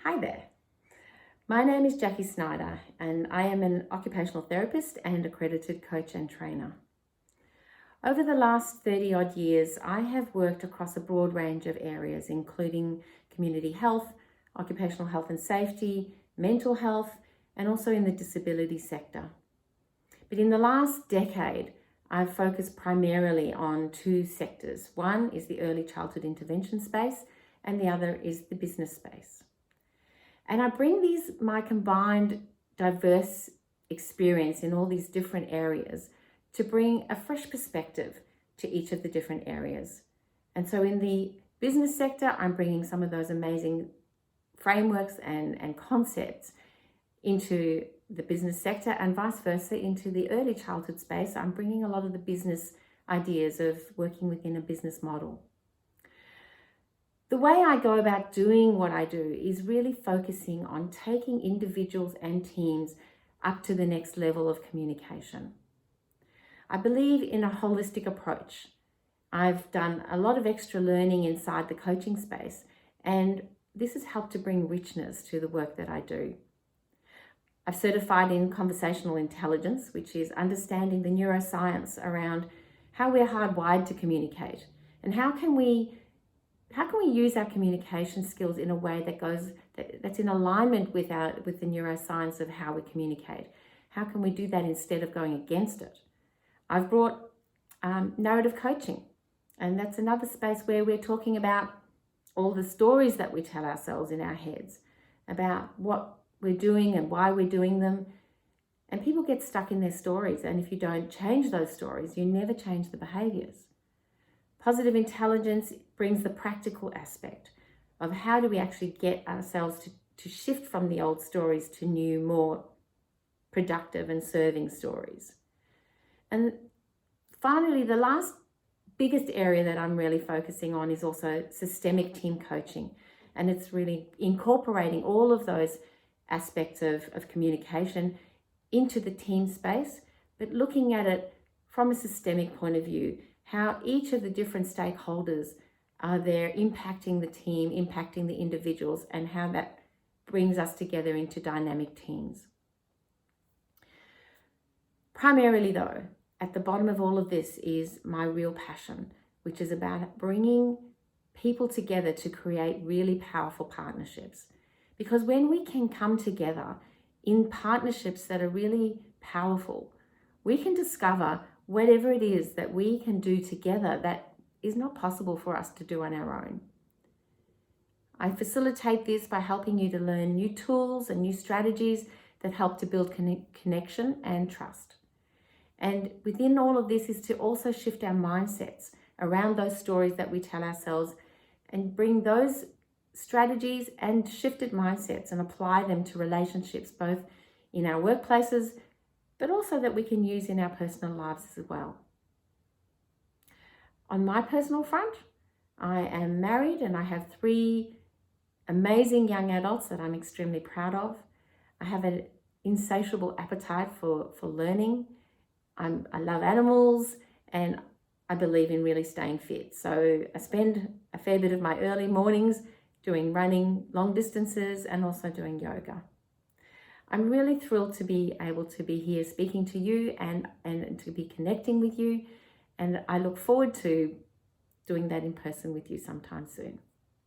Hi there. My name is Jacqui Snyder and I am an occupational therapist and accredited coach and trainer. Over the last 30 odd years, I have worked across a broad range of areas, including community health, occupational health and safety, mental health, and also in the disability sector. But in the last decade, I've focused primarily on two sectors. One is the early childhood intervention space, and the other is the business space. And I bring my combined diverse experience in all these different areas to bring a fresh perspective to each of the different areas. And so in the business sector, I'm bringing some of those amazing frameworks and concepts into the business sector, and vice versa into the early childhood space. I'm bringing a lot of the business ideas of working within a business model. The way I go about doing what I do is really focusing on taking individuals and teams up to the next level of communication. I believe in a holistic approach. I've done a lot of extra learning inside the coaching space, and this has helped to bring richness to the work that I do. I've certified in conversational intelligence, which is understanding the neuroscience around how we're hardwired to communicate and how can we use our communication skills in a way that's in alignment with the neuroscience of how we communicate. How can we do that instead of going against it? I've brought narrative coaching, and that's another space where we're talking about all the stories that we tell ourselves in our heads about what we're doing and why we're doing them. And people get stuck in their stories, and if you don't change those stories, you never change the behaviors. Positive intelligence brings the practical aspect of how do we actually get ourselves to shift from the old stories to new, more productive and serving stories. And finally, the last biggest area that I'm really focusing on is also systemic team coaching. And it's really incorporating all of those aspects of communication into the team space, but looking at it from a systemic point of view, how each of the different stakeholders are there impacting the team, impacting the individuals, and how that brings us together into dynamic teams. Primarily though, at the bottom of all of this is my real passion, which is about bringing people together to create really powerful partnerships. Because when we can come together in partnerships that are really powerful, we can discover whatever it is that we can do together that is not possible for us to do on our own. I facilitate this by helping you to learn new tools and new strategies that help to build connection and trust. And within all of this is to also shift our mindsets around those stories that we tell ourselves and bring those strategies and shifted mindsets and apply them to relationships, both in our workplaces, but also that we can use in our personal lives as well. On my personal front, I am married and I have 3 amazing young adults that I'm extremely proud of. I have an insatiable appetite for learning. I love animals, and I believe in really staying fit. So I spend a fair bit of my early mornings doing running long distances and also doing yoga. I'm really thrilled to be able to be here speaking to you and to be connecting with you. And I look forward to doing that in person with you sometime soon.